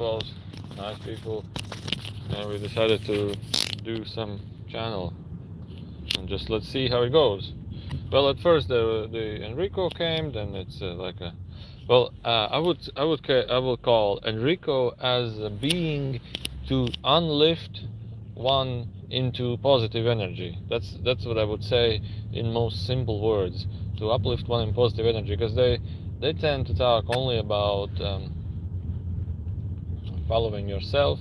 well, nice people, and we decided to do some channel and just let's see how it goes. Well, at first the Enrico came, then it's like a well, I will call Enrico as a being to unlift one into positive energy. That's what I would say in most simple words. To uplift one in positive energy, because they tend to talk only about following yourself,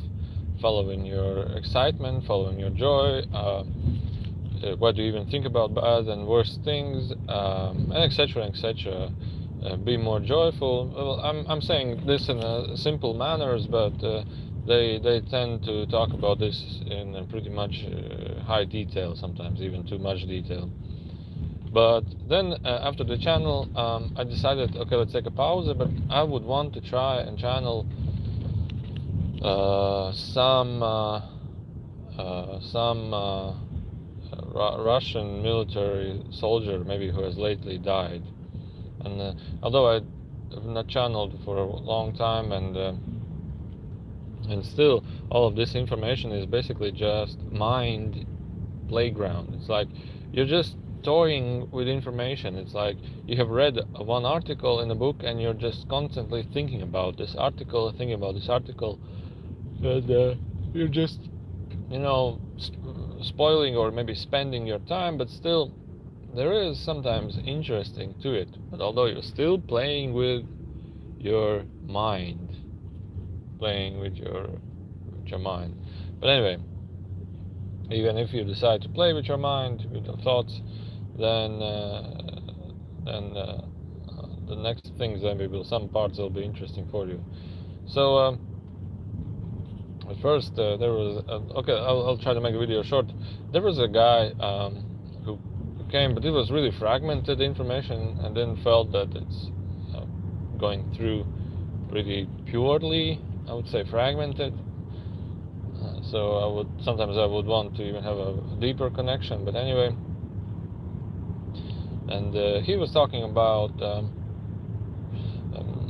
following your excitement, following your joy. What do you even think about bad and worse things, and etc. etc. Be more joyful. Well, I'm saying this in simple manners, but they tend to talk about this in pretty much high detail, sometimes even too much detail. But then after the channel, I decided, okay, let's take a pause. But I would want to try and channel some Russian military soldier, maybe who has lately died. And although I have not channeled for a long time, and still all of this information is basically just mind playground. It's like you're just toying with information. It's like you have read one article in a book and you're just constantly thinking about this article, and you're just, spoiling or maybe spending your time, but still there is sometimes interesting to it. But although you're still playing with your mind, but anyway, even if you decide to play with your mind, with your thoughts, then the next things, then some parts will be interesting for you. So at first there was okay, I'll try to make a video short. There was a guy who came, but it was really fragmented information, and then felt that it's going through pretty purely, I would say, fragmented. So sometimes I would want to even have a deeper connection. But anyway, and he was talking about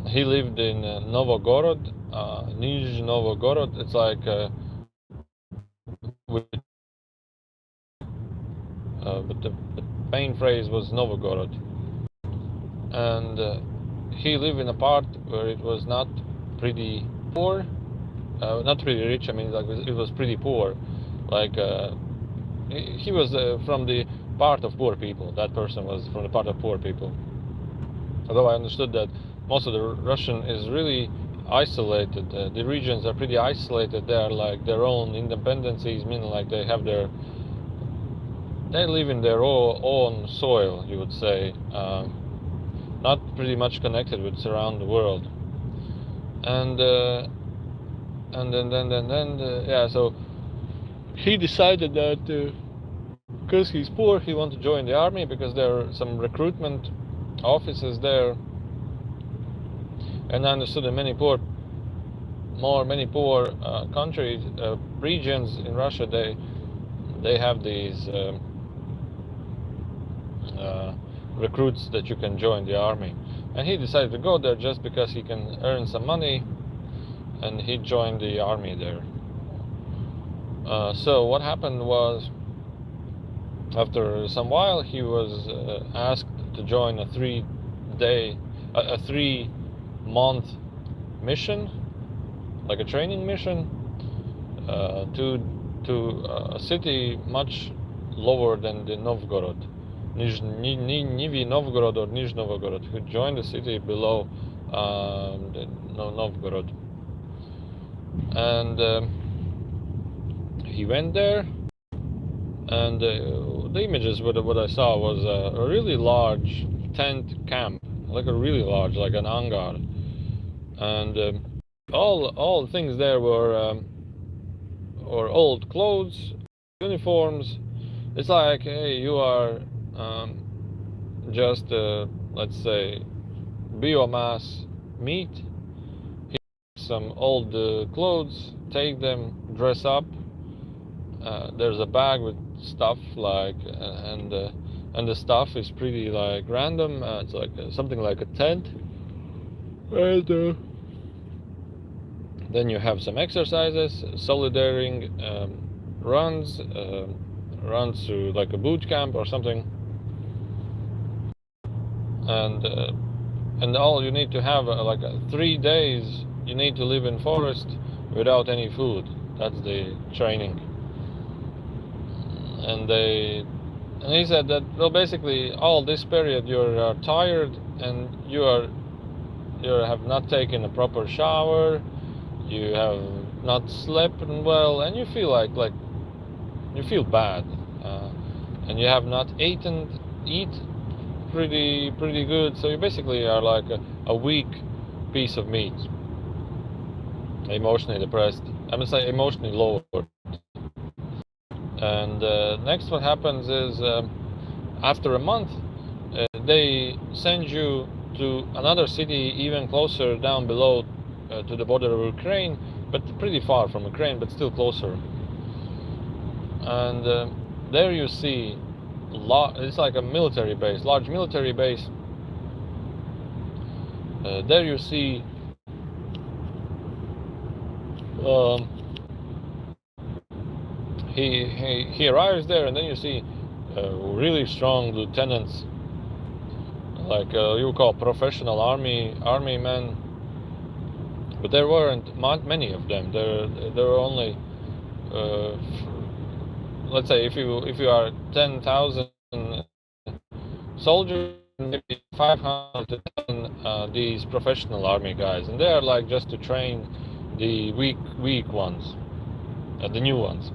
he lived in Novgorod, Nizhny Novgorod. It's like but the main phrase was Novgorod, and he lived in a part where it was not pretty poor, not pretty rich. I mean, like it was pretty poor. Like he was from the part of poor people. That person was from the part of poor people. Although I understood that most of the Russian is really isolated. The regions are pretty isolated. They are like their own independencies, meaning like they live in their own soil, you would say, not pretty much connected with surrounding world. And then yeah, so he decided that because he's poor, he wanted to join the army, because there are some recruitment offices there. And I understood that many poor countries, regions in Russia, they have these recruits that you can join the army. And he decided to go there just because he can earn some money, and he joined the army there. So what happened was, after some while, he was asked to join a 3-month mission, like a training mission, to a city much lower than the Novgorod, Nizhny Novgorod or Nizhny Novgorod, who joined the city below Novgorod. And he went there, and the images, what I saw was a really large tent camp, like a really large, like an hangar, and all the things there were old clothes, uniforms. It's like, hey, you are just let's say biomass meat. Here's some old clothes, take them, dress up. There's a bag with stuff, like, and the stuff is pretty like random. It's like something like a tent, and Then you have some exercises, solidaring runs, runs to like a boot camp or something, and all you need to have 3 days. You need to live in forest without any food. That's the training. And he said that, well, basically all this period you're tired, and you have not taken a proper shower, you have not slept well, and you feel like you feel bad, and you have not eat pretty good. So you basically are like a weak piece of meat, emotionally depressed. I must say emotionally lowered. And next what happens is, after a month, they send you to another city even closer down below, to the border of Ukraine, but pretty far from Ukraine, but still closer. And there you see it's like a military base, large military base. There you see he arrives there, and then you see really strong lieutenants, like you call professional army men, but there weren't many of them. There were only let's say if you are 10,000 soldiers, maybe 500 to 10 these professional army guys, and they are like just to train the weak ones, the new ones.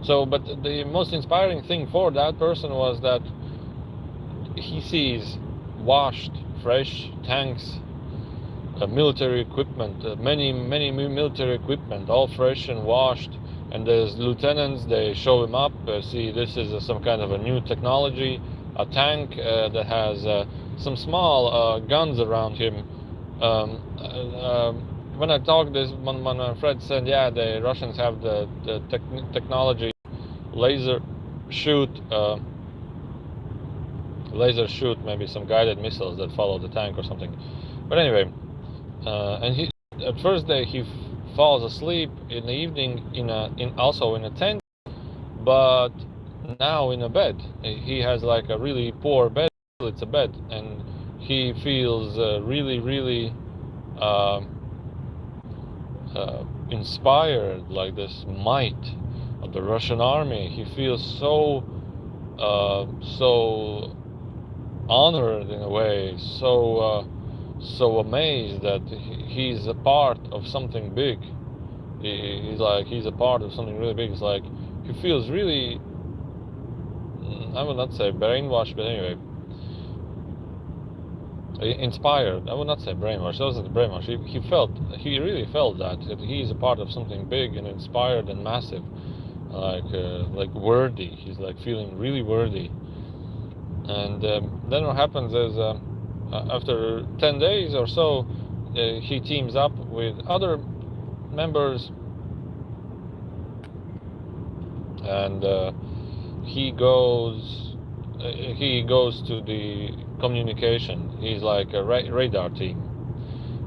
So, but the most inspiring thing for that person was that he sees washed, fresh tanks, military equipment, many military equipment, all fresh and washed. And there's lieutenants, they show him up, see this is some kind of a new technology, a tank that has some small guns around him. When I talked this, my friend said, yeah, the Russians have the technology, laser shoot, maybe some guided missiles that follow the tank or something. But anyway, and he, at first day he falls asleep in the evening also in a tent, but now in a bed. He has like a really poor bed. It's a bed, and he feels really inspired, like this might of the Russian army. He feels so honored in a way, so amazed that he's a part of something big. He's a part of something really big. It's like he feels really, I would not say brainwashed, but anyway, inspired. I would not say brainwashed. That wasn't brainwashed. He really felt that he's a part of something big and inspired and massive, like worthy. He's like feeling really worthy. And then what happens is, after 10 days or so, he teams up with other members, and he goes to the communication. He's like a radar team,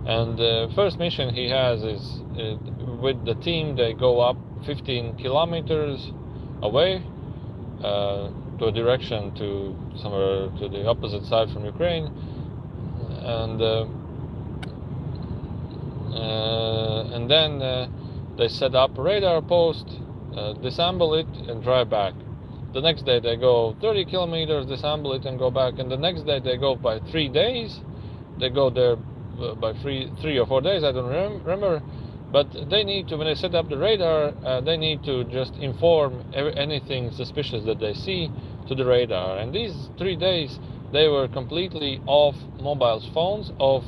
and the first mission he has is with the team. They go up 15 kilometers away to a direction to somewhere to the opposite side from Ukraine, and then they set up a radar post, disassemble it, and drive back. The next day they go 30 kilometers, disassemble it, and go back. And the next day they go by 3 days. They go there by 3 or 4 days, I don't remember. But they need to, when they set up the radar, they need to just inform anything suspicious that they see to the radar. And these 3 days, they were completely off mobile phones, off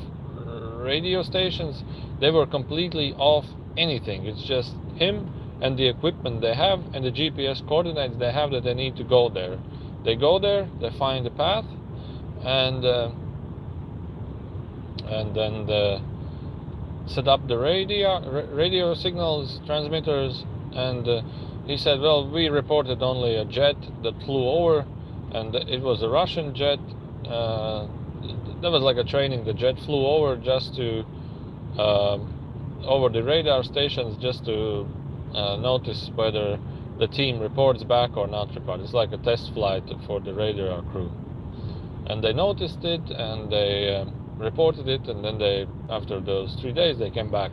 radio stations. They were completely off anything. It's just him and the equipment they have and the GPS coordinates they have that they need to go there. They go there, they find the path, and then set up the radio signals, transmitters, and he said, well, we reported only a jet that flew over, and it was a Russian jet. That was like a training. The jet flew over just to over the radar stations just to notice whether the team reports back or not report. It's like a test flight for the radar crew. And they noticed it, and they reported it, and then after those 3 days, they came back.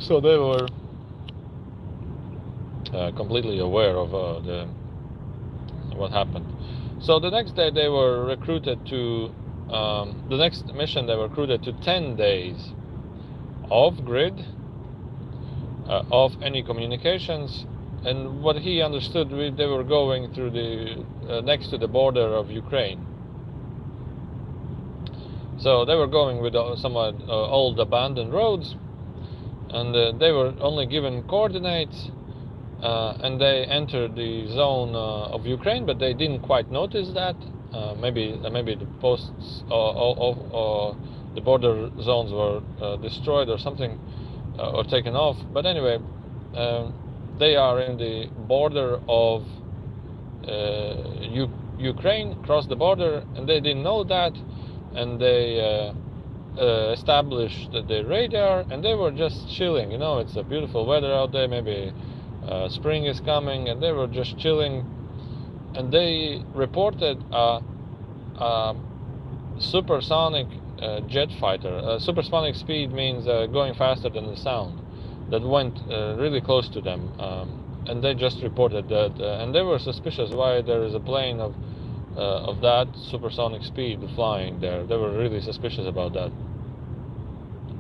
So they were completely aware of what happened. So the next day they were recruited to, the next mission they were recruited to 10 days off grid, off any communications. And what he understood, they were going through next to the border of Ukraine. So they were going with somewhat old abandoned roads, and they were only given coordinates, and they entered the zone of Ukraine, but they didn't quite notice that. Maybe the posts or the border zones were destroyed or something, or taken off. But anyway, they are in the border of Ukraine, crossed the border, and they didn't know that, and they established the radar, and they were just chilling. You know, it's a beautiful weather out there, maybe spring is coming, and they were just chilling, and they reported a supersonic jet fighter. Supersonic speed means going faster than the sound, that went really close to them, and they just reported that, and they were suspicious why there is a plane of that supersonic speed flying there. They were really suspicious about that.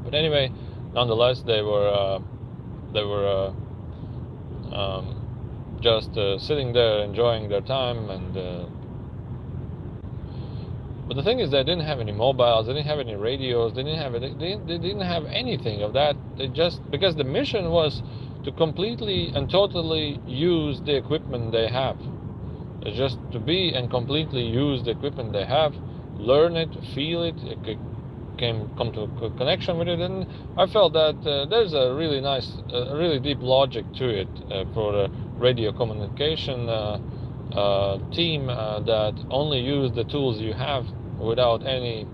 But anyway, nonetheless, they were just sitting there enjoying their time. And but the thing is, they didn't have any mobiles, they didn't have any radios, they didn't have anything of that. They just, because the mission was to completely and totally use the equipment they have. It's just to be and completely use the equipment they have, learn it, feel it, come to a connection with it. And I felt that there's a really nice, really deep logic to it for a radio communication team that only use the tools you have without any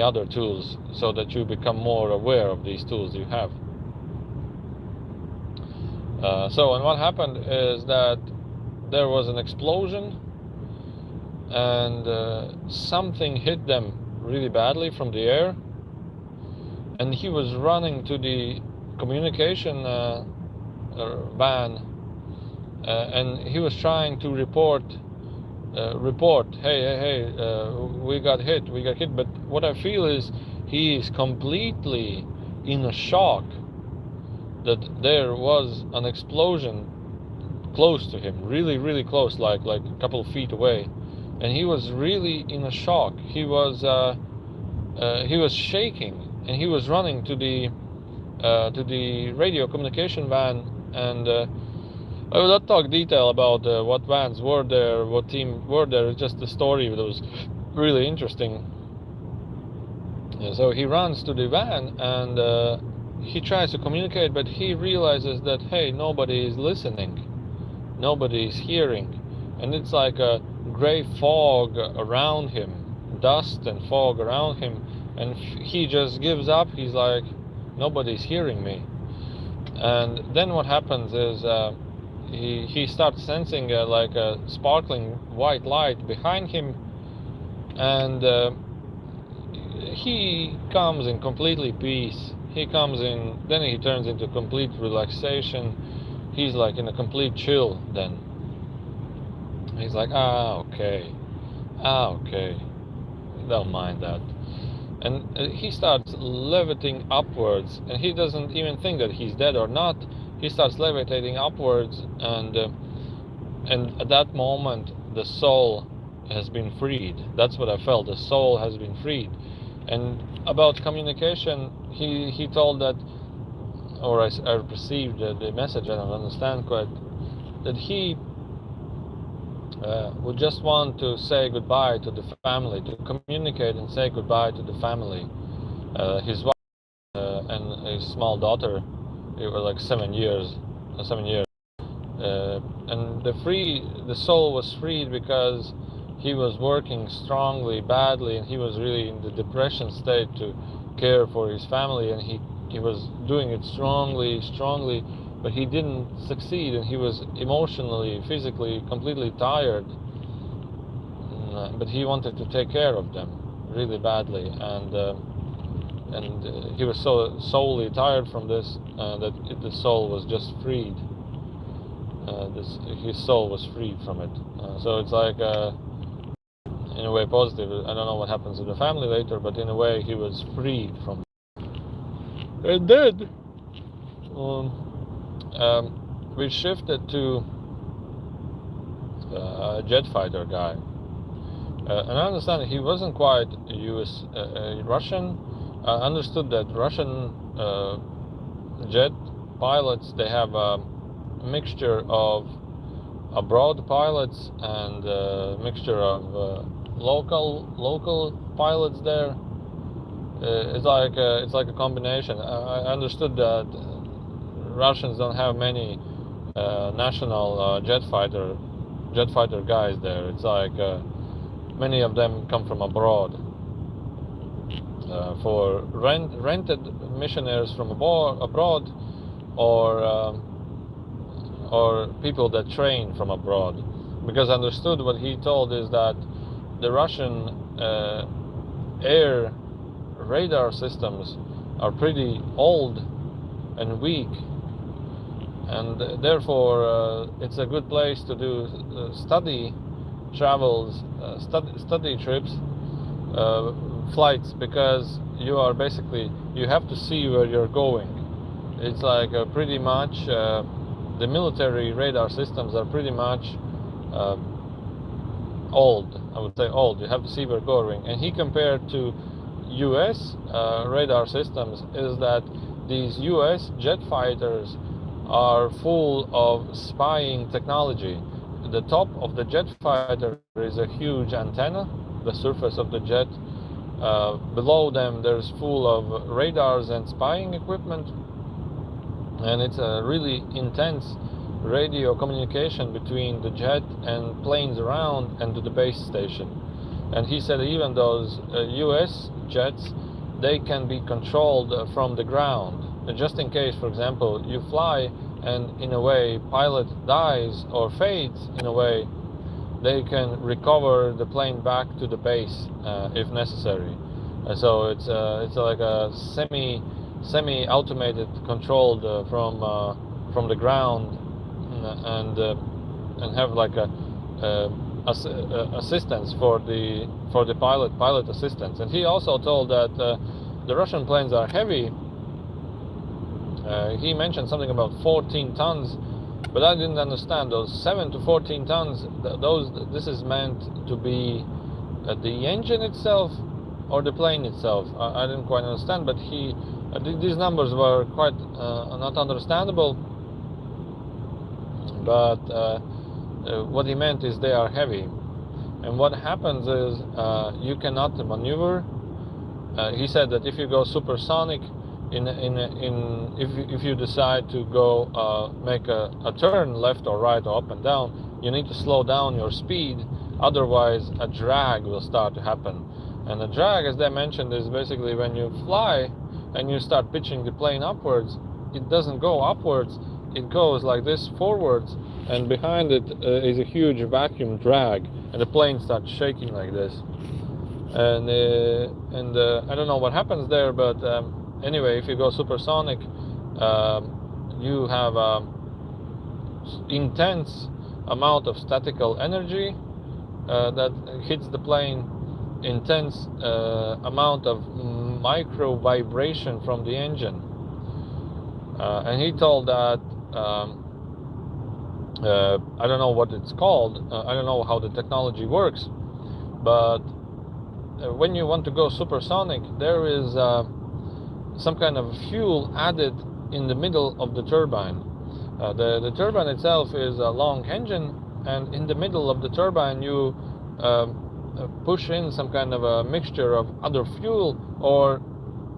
other tools, so that you become more aware of these tools you have. And what happened is that there was an explosion, and something hit them really badly from the air, and he was running to the communication van, and he was trying to report, hey, we got hit. But what I feel is he is completely in a shock that there was an explosion close to him, really close, like a couple of feet away, and he was really in a shock. He was shaking, and he was running to the radio communication van. And I will not talk detail about what vans were there, what team were there. It's just the story that was really interesting. And so he runs to the van, and he tries to communicate, but he realizes that, hey, nobody is listening, nobody is hearing, and it's like a gray fog around him, dust and fog around him, and he just gives up. He's like, nobody's hearing me. And then what happens is he starts sensing like a sparkling white light behind him, and he comes in completely peace. Then he turns into complete relaxation. He's like in a complete chill then. He's like, okay, don't mind that. And he starts levitating upwards, and he doesn't even think that he's dead or not. He starts levitating upwards, and at that moment the soul has been freed. That's what I felt. The soul has been freed. And about communication, he told that, or I perceived the message, I don't understand quite, that he would just want to say goodbye to the family, to communicate and say goodbye to the family. His wife and his small daughter, they were like 7 years. And the soul was freed because he was working strongly, badly, and he was really in the depression state to care for his family, and he was doing it strongly, but he didn't succeed, and he was emotionally, physically completely tired. But he wanted to take care of them really badly, and he was so soully tired from this that the soul was just freed. His soul was freed from it. So it's like, in a way, positive. I don't know what happens in the family later, but in a way, he was freed from it. And then we shifted to a jet fighter guy. And I understand he wasn't quite US Russian. I understood that Russian jet pilots, they have a mixture of abroad pilots and a mixture of local pilots there. It's like a combination. I understood that Russians don't have many national jet fighter guys there. It's like many of them come from abroad for rented missionaries from abroad, or people that train from abroad. Because I understood what he told is that the Russian air radar systems are pretty old and weak, and therefore it's a good place to do study travels, study trips, flights, because you have to see where you're going. It's like pretty much the military radar systems are pretty much old. I would say old. You have to see where you're going. And he compared to US radar systems is that these US jet fighters are full of spying technology. The top of the jet fighter is a huge antenna, the surface of the jet. Below them there's full of radars and spying equipment, and it's a really intense radio communication between the jet and planes around and to the base station. And he said even those US jets, they can be controlled from the ground. Just in case, for example, you fly and in a way pilot dies or fades, in a way they can recover the plane back to the base if necessary. So it's like a semi-automated, controlled from the ground, and have like a assistance for the pilot assistance. And he also told that the Russian planes are heavy. He mentioned something about 14 tons, but I didn't understand those 7 to 14 tons. This is meant to be the engine itself or the plane itself. I didn't quite understand, but these numbers were quite not understandable. But what he meant is they are heavy, and what happens is you cannot maneuver. He said that if you go supersonic, if you decide to go make a turn left or right or up and down, you need to slow down your speed, otherwise a drag will start to happen. And a drag, as they mentioned, is basically when you fly and you start pitching the plane upwards, it doesn't go upwards, it goes like this forwards, and behind it is a huge vacuum drag, and the plane starts shaking like this. And I don't know what happens there, but anyway, if you go supersonic, you have intense amount of statical energy that hits the plane, intense amount of micro vibration from the engine. And he told that I don't know what it's called, I don't know how the technology works, but when you want to go supersonic, there is some kind of fuel added in the middle of the turbine. The turbine itself is a long engine, and in the middle of the turbine you push in some kind of a mixture of other fuel or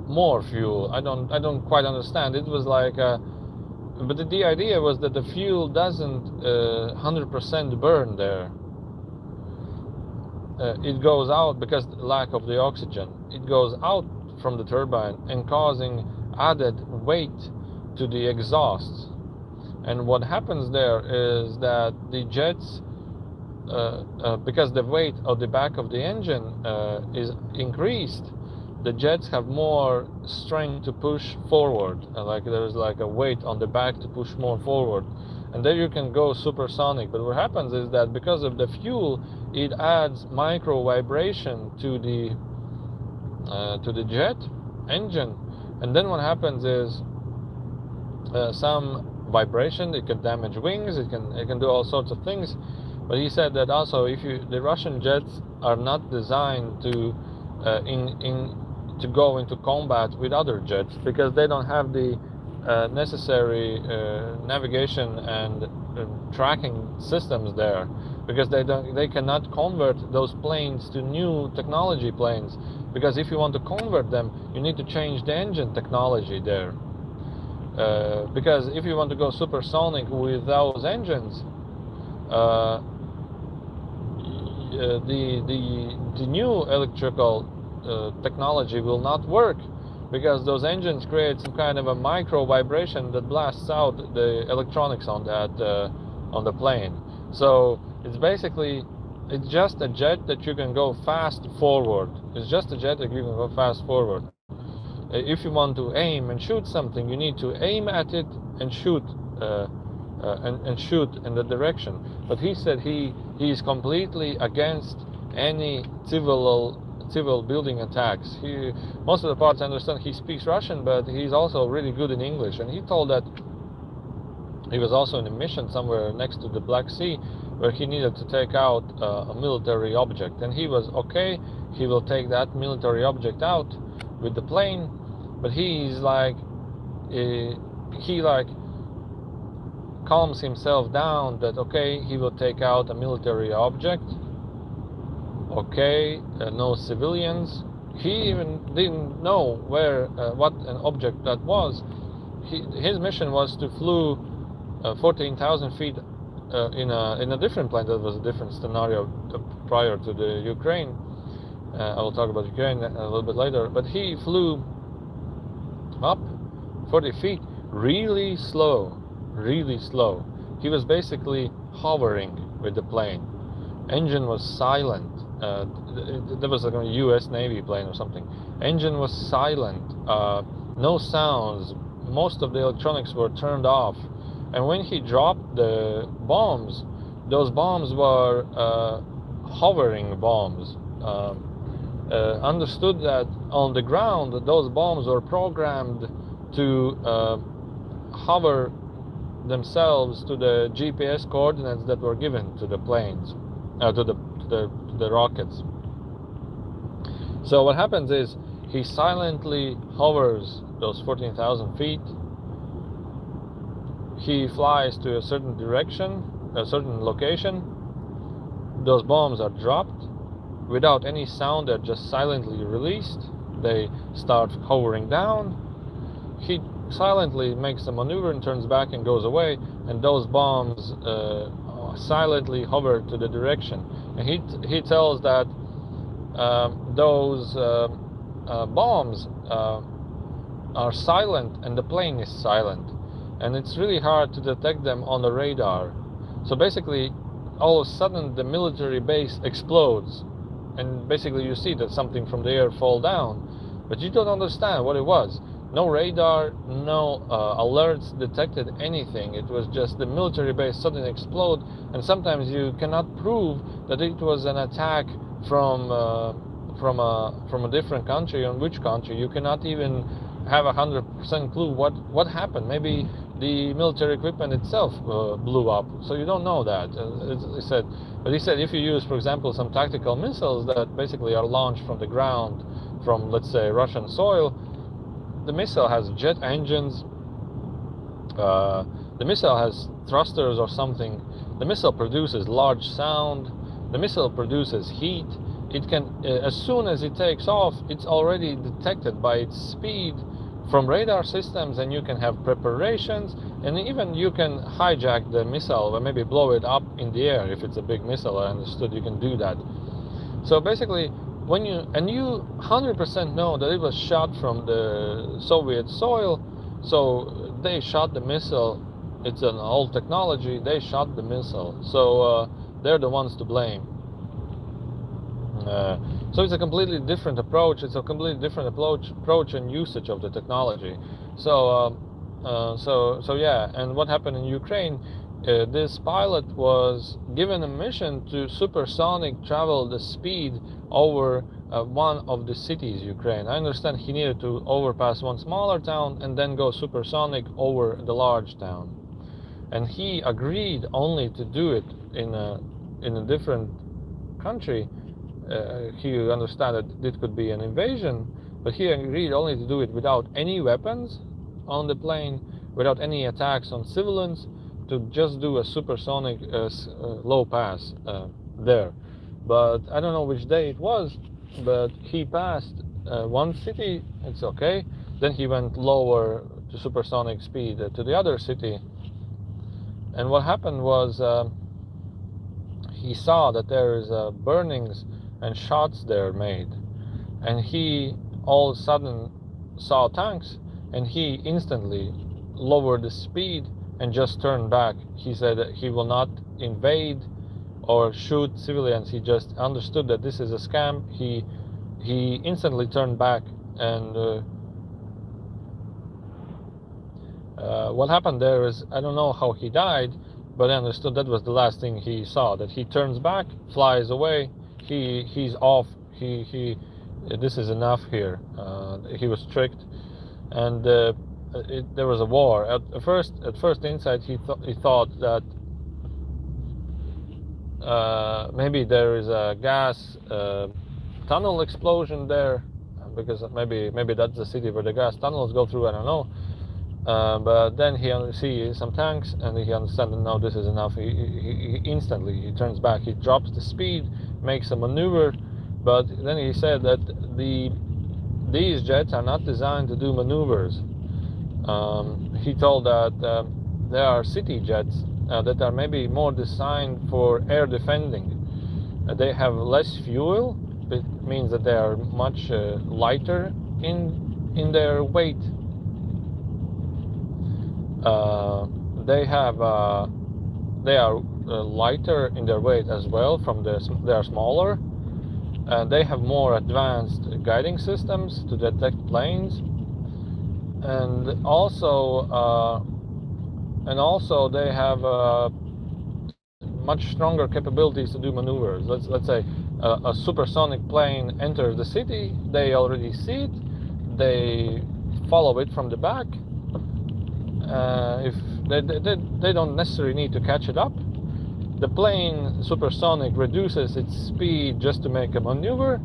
more fuel. I don't quite understand. It was like but the idea was that the fuel doesn't 100% burn there. It goes out because lack of the oxygen. It goes out from the turbine and causing added weight to the exhausts. And what happens there is that the jets, because the weight of the back of the engine is increased, the jets have more strength to push forward. Like there's like a weight on the back to push more forward, and then you can go supersonic. But what happens is that because of the fuel, it adds micro vibration to the jet engine, and then what happens is some vibration. It can damage wings. It can do all sorts of things. But he said that also, the Russian jets are not designed to to go into combat with other jets, because they don't have the necessary navigation and tracking systems there, because they cannot convert those planes to new technology planes, because if you want to convert them, you need to change the engine technology there, because if you want to go supersonic with those engines, the new electrical technology will not work, because those engines create some kind of a micro vibration that blasts out the electronics on the plane. So it's just a jet that you can go fast forward. It's just a jet that you can go fast forward. If you want to aim and shoot something, you need to aim at it and shoot and shoot in the direction. But he said he is completely against any civil building attacks. Most of the parts, I understand he speaks Russian, but he's also really good in English. And he told that he was also in a mission somewhere next to the Black Sea, where he needed to take out a military object, and he was okay. He will take that military object out with the plane, but he calms himself down that okay, he will take out a military object. Okay, no civilians. He even didn't know what an object that was. His mission was to flew 14,000 feet in a different plane. That was a different scenario prior to the Ukraine. I will talk about Ukraine a little bit later. But he flew up 40 feet really slow. He was basically hovering with the plane. Engine was silent. There was like a U.S. Navy plane or something. Engine was silent. No sounds. Most of the electronics were turned off. And when he dropped the bombs, those bombs were hovering bombs. Understood that on the ground, those bombs were programmed to hover themselves to the GPS coordinates that were given to the planes, to the rockets. So what happens is he silently hovers those 14,000 feet. He flies to a certain direction, a certain location. Those bombs are dropped without any sound. They're just silently released. They start hovering down. He silently makes a maneuver and turns back and goes away, and those bombs silently hover to the direction. And he tells that those bombs are silent and the plane is silent, and it's really hard to detect them on the radar. So basically, all of a sudden the military base explodes, and basically you see that something from the air fall down, but you don't understand what it was. No radar, no alerts detected anything. It was just the military base suddenly explode, and sometimes you cannot prove that it was an attack from a different country. On which country? You cannot even have 100% clue what happened. Maybe the military equipment itself blew up, so you don't know that. He said if you use, for example, some tactical missiles that basically are launched from the ground, from let's say Russian soil, the missile has jet engines, the missile has thrusters or something, the missile produces large sound, the missile produces heat. It can, as soon as it takes off, it's already detected by its speed from radar systems, and you can have preparations, and even you can hijack the missile or maybe blow it up in the air if it's a big missile. I understood you can do that. So basically, you 100% know that it was shot from the Soviet soil, so they shot the missile. It's an old technology. They shot the missile, so they're the ones to blame. So it's a completely different approach. It's a completely different approach and usage of the technology. So yeah. And what happened in Ukraine? This pilot was given a mission to supersonic travel the speed over one of the cities, Ukraine. I understand he needed to overpass one smaller town and then go supersonic over the large town. And he agreed only to do it in a different country. He understood that it could be an invasion, but he agreed only to do it without any weapons on the plane, without any attacks on civilians, to just do a supersonic low pass there. But I don't know which day it was, but he passed one city, it's okay. Then he went lower to supersonic speed to the other city. And what happened was he saw that there is burnings and shots there made, and he all of a sudden saw tanks, and he instantly lowered the speed and just turned back. He said that he will not invade or shoot civilians. He just understood that this is a scam. He instantly turned back, and what happened there is, I don't know how he died, but I understood that was the last thing he saw, that he turns back, flies away. He's off. This is enough here. He was tricked, and there was a war. At first insight, he thought that maybe there is a gas tunnel explosion there, because maybe that's the city where the gas tunnels go through. I don't know. But then he sees some tanks, and he understands that no, this is enough. He instantly turns back. He drops the speed, makes a maneuver, but then he said that these jets are not designed to do maneuvers. He told that there are city jets that are maybe more designed for air defending. They have less fuel. It means that they are much lighter in their weight. They are lighter in their weight as well. They are smaller, and they have more advanced guiding systems to detect planes, and also they have much stronger capabilities to do maneuvers. Let's say a supersonic plane enters the city. They already see it. They follow it from the back. If they don't necessarily need to catch it up. The plane supersonic reduces its speed just to make a maneuver.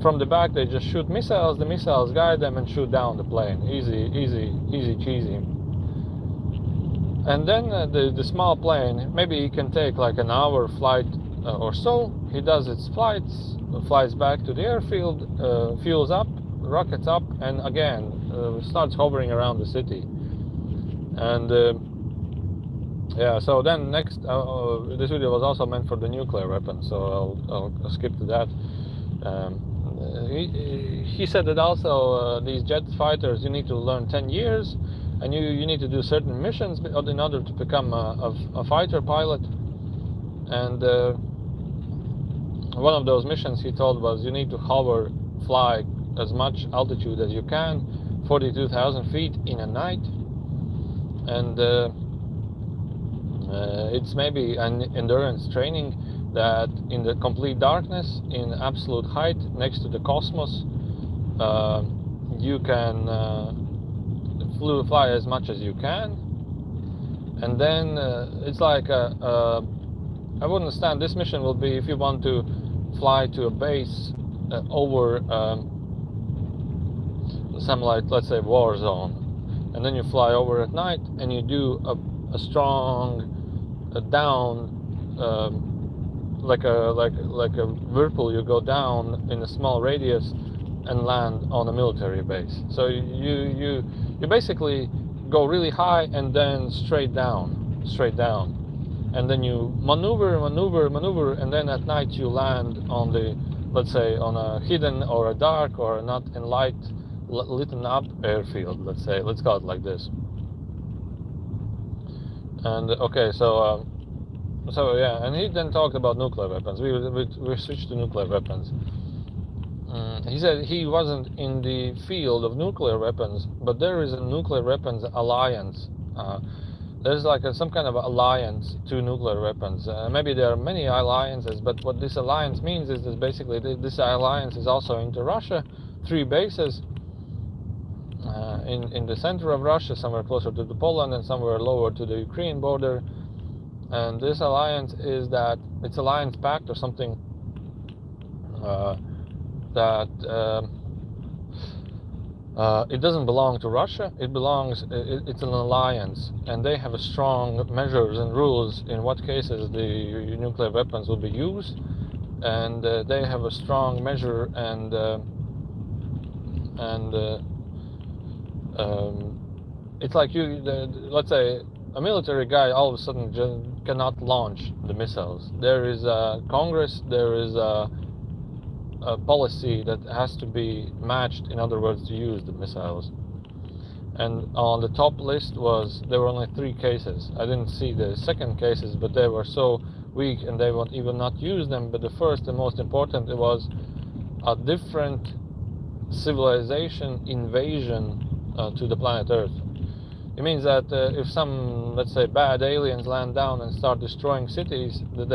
From the back, they just shoot missiles. The missiles guide them and shoot down the plane. Easy cheesy. And then the small plane, maybe it can take like an hour flight or so. He does its flights, flies back to the airfield, fuels up, rockets up, and again starts hovering around the city. And yeah, so then next, this video was also meant for the nuclear weapon, so I'll skip to that. He said that also these jet fighters, you need to learn 10 years, and you need to do certain missions in order to become a fighter pilot. And one of those missions, he told, was you need to fly as much altitude as you can, 42,000 feet in a night. And it's maybe an endurance training that in the complete darkness, in absolute height, next to the cosmos, you can fly as much as you can. And then it's like I would understand this mission will be if you want to fly to a base over some, like, let's say, war zone. And then you fly over at night, and you do a strong down, like a whirlpool. You go down in a small radius and land on a military base. So you basically go really high and then straight down, and then you maneuver, and then at night you land on let's say, on a hidden or a dark or not lit up airfield. Let's call it like this. And okay, so yeah, and he then talked about nuclear weapons. We switched to nuclear weapons. He said he wasn't in the field of nuclear weapons, but there is a nuclear weapons alliance. There's like some kind of alliance to nuclear weapons. Maybe there are many alliances, but what this alliance means is that basically this alliance is also into Russia. 3 bases in the center of Russia, somewhere closer to the Poland and somewhere lower to the Ukraine border. And this alliance is that it's alliance pact or something that it doesn't belong to Russia. It's an alliance, and they have strong measures and rules in what cases the nuclear weapons will be used, and they have a strong measure and it's like let's say a military guy all of a sudden just cannot launch the missiles. There is a Congress, there is a policy that has to be matched, in other words, to use the missiles. And on the top list there were only 3 cases. I didn't see the second cases, but they were so weak and they won't even not use them. But the first and most important, it was a different civilization invasion to the planet Earth. It means that if some, let's say, bad aliens land down and start destroying cities, that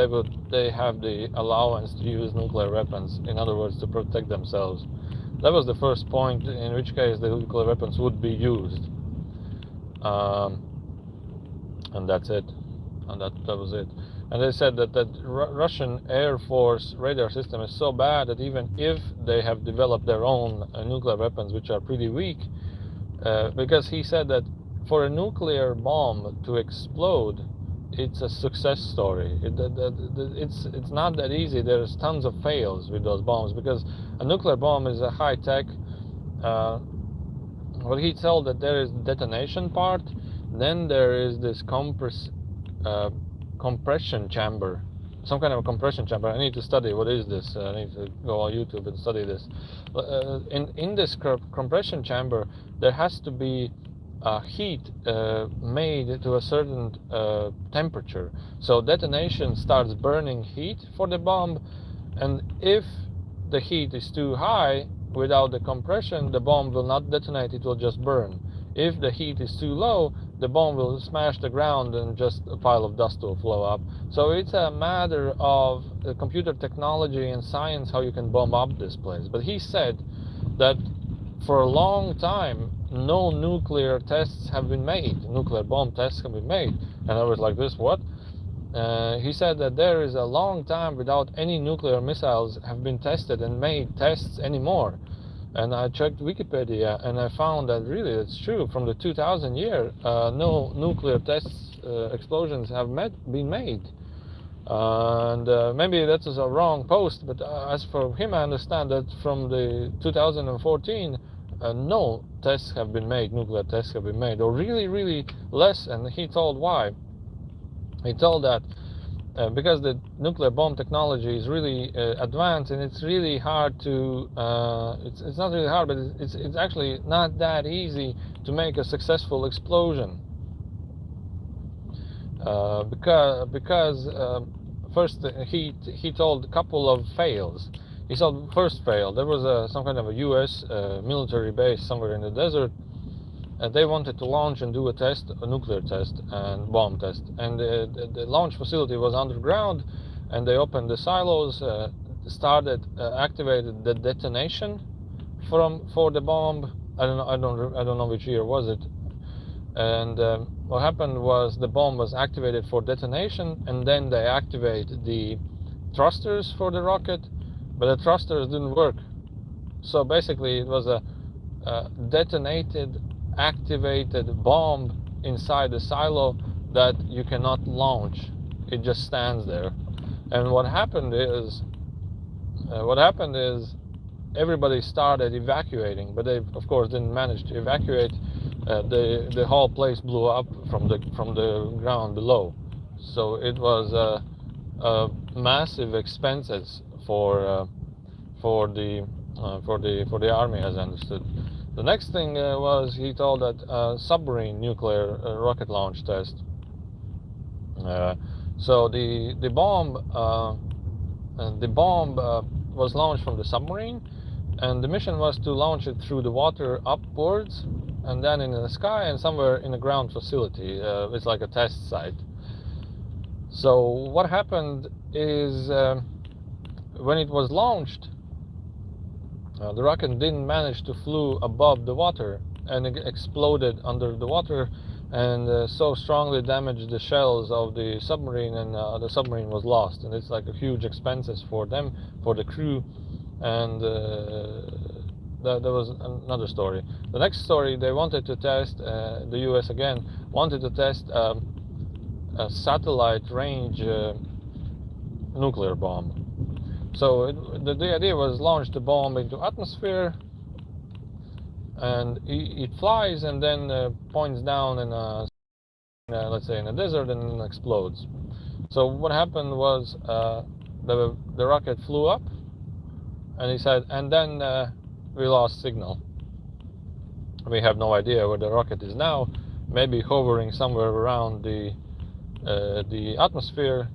they have the allowance to use nuclear weapons, in other words, to protect themselves. That was the first point, in which case the nuclear weapons would be used. And that's it. And that was it. And they said that Russian Air Force radar system is so bad that even if they have developed their own nuclear weapons, which are pretty weak, because he said that for a nuclear bomb to explode, it's a success story. It's not that easy. There's tons of fails with those bombs, because a nuclear bomb is a high tech. Well, he told that there is detonation part, then there is this compression chamber, some kind of a compression chamber. I need to study what is this. I need to go on YouTube and study this. In this compression chamber, there has to be heat made to a certain temperature. So detonation starts burning heat for the bomb, and if the heat is too high, without the compression, the bomb will not detonate, it will just burn. If the heat is too low, the bomb will smash the ground and just a pile of dust will flow up. So it's a matter of computer technology and science how you can bomb up this place. But he said that for a long time no nuclear tests have been made, nuclear bomb tests have been made. And I was like, this what? He said that there is a long time without any nuclear missiles have been tested and made tests anymore. And I checked Wikipedia and I found that really it's true. From the 2000 year, no nuclear tests, explosions have been made. And maybe that is a wrong post, but as for him, I understand that from the 2014, no tests have been made, nuclear tests have been made, or really less. And he told why. He told that because the nuclear bomb technology is really advanced, and it's really hard to it's not really hard, but it's actually not that easy to make a successful explosion, because first he told a couple of fails. He said first fail, there was some kind of a US military base somewhere in the desert, and they wanted to launch and do a test, a nuclear test and bomb test, and the launch facility was underground, and they opened the silos, activated the detonation for the bomb. I don't know which year was it. And what happened was the bomb was activated for detonation, and then they activated the thrusters for the rocket, but the thrusters didn't work. So basically it was a detonated, activated bomb inside the silo that you cannot launch. It just stands there. And what happened is everybody started evacuating, but they of course didn't manage to evacuate. The whole place blew up from the ground below. So it was massive expenses for for the army, as I understood. The next thing was he told that submarine nuclear rocket launch test. So the bomb was launched from the submarine, and the mission was to launch it through the water upwards, and then in the sky and somewhere in a ground facility. It's like a test site. So what happened is when it was launched, the rocket didn't manage to flew above the water, and it exploded under the water, and so strongly damaged the shells of the submarine, and the submarine was lost. And it's like a huge expenses for them, for the crew, and that was another story. The next story, they wanted to test, the US again wanted to test a satellite range nuclear bomb. So the idea was launch the bomb into atmosphere, and it flies and then points down in let's say in a desert, and then explodes. So what happened was the rocket flew up, and he said, and then we lost signal. We have no idea where the rocket is now. Maybe hovering somewhere around the atmosphere,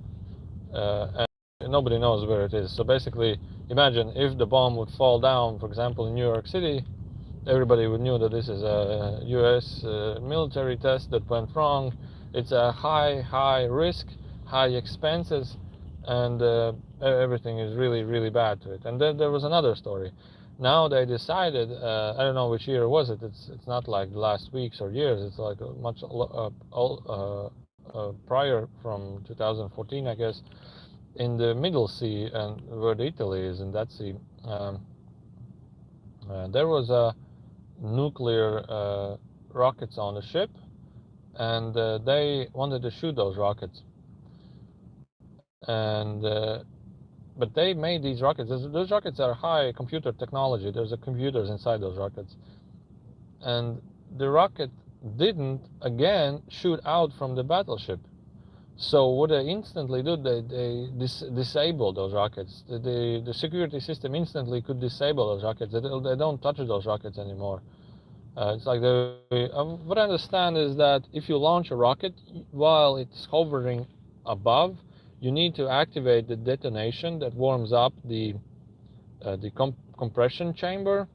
and nobody knows where it is. So basically, imagine if the bomb would fall down, for example, in New York City, everybody would know that this is a US military test that went wrong. It's a high risk, high expenses, and everything is really bad to it. And then there was another story. Now they decided, I don't know which year was it. It's not like the last weeks or years. It's like much prior, from 2014, I guess, in the Middle Sea, and where Italy is in that sea. There was a nuclear rockets on the ship, and they wanted to shoot those rockets, and but they made these rockets. Those rockets are high computer technology. There's computers inside those rockets, and the rocket didn't again shoot out from the battleship. So what they instantly did, they disabled those rockets. The security system instantly could disable those rockets. They don't touch those rockets anymore. It's like what I understand is that if you launch a rocket while it's hovering above, you need to activate the detonation that warms up the compression chamber.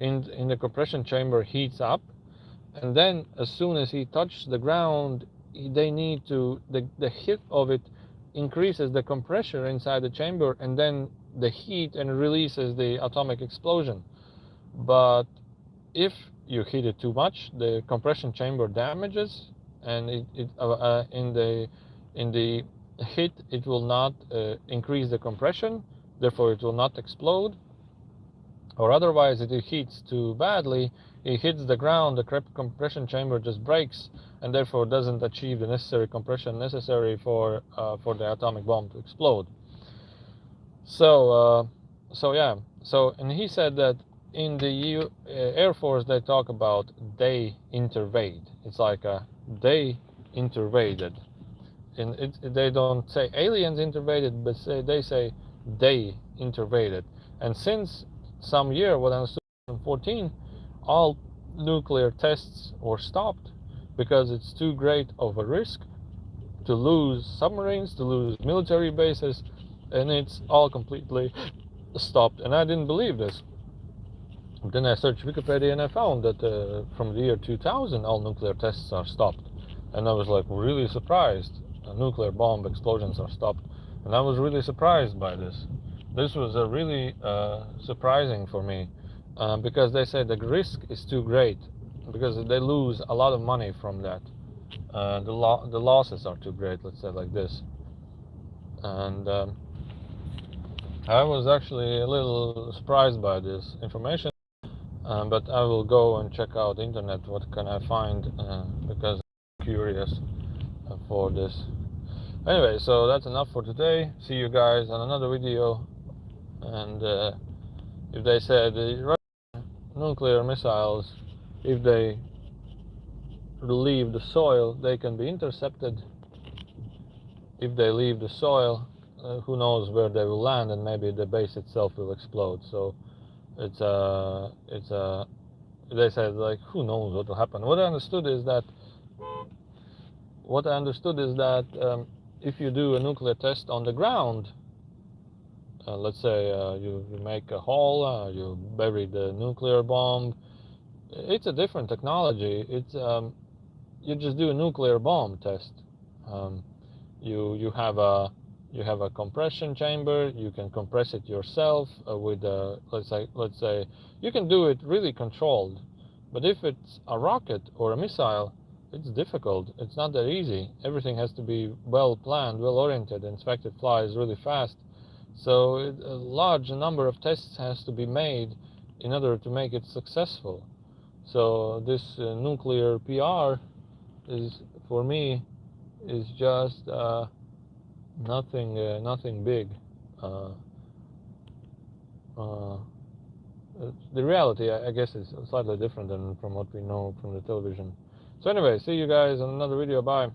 In the compression chamber heats up, and then as soon as he touches the ground, they need to the hit of it increases the compressor inside the chamber, and then the heat and releases the atomic explosion. But if you heat it too much, the compression chamber damages, and in the heat it will not increase the compression, therefore it will not explode. Or otherwise, if it heats too badly, it hits the ground, the compression chamber just breaks, and therefore doesn't achieve the necessary compression necessary for the atomic bomb to explode. So yeah. So, and he said that in the Air Force they talk about they intervade. It's like they intervaded. They don't say aliens intervaded, but they say they intervaded. And since some year, what I was 2014, all nuclear tests were stopped because it's too great of a risk to lose submarines, to lose military bases, and it's all completely stopped. And I didn't believe this. Then I searched Wikipedia, and I found that from the year 2000 all nuclear tests are stopped. And I was like really surprised. Nuclear bomb explosions are stopped, and I was really surprised by this. This was really surprising for me, because they say the risk is too great, because they lose a lot of money from that. The losses are too great, let's say like this. And I was actually a little surprised by this information, but I will go and check out the internet. What can I find? Because I'm curious for this. Anyway, so that's enough for today. See you guys on another video. And if they said the nuclear missiles, if they leave the soil, they can be intercepted. If they leave the soil, who knows where they will land, and maybe the base itself will explode. So it's they said, like, who knows what will happen. What I understood is that if you do a nuclear test on the ground, let's say you make a hole, you bury the nuclear bomb. It's a different technology. It's you just do a nuclear bomb test. Um, you have a compression chamber. You can compress it yourself with let's say you can do it really controlled. But if it's a rocket or a missile, it's difficult. It's not that easy. Everything has to be well planned, well oriented. In fact, it flies really fast. So a large number of tests has to be made in order to make it successful. So this nuclear PR is, for me, is just nothing big. Uh, uh, the reality, I guess, is slightly different than from what we know from the television. So anyway, see you guys in another video. Bye.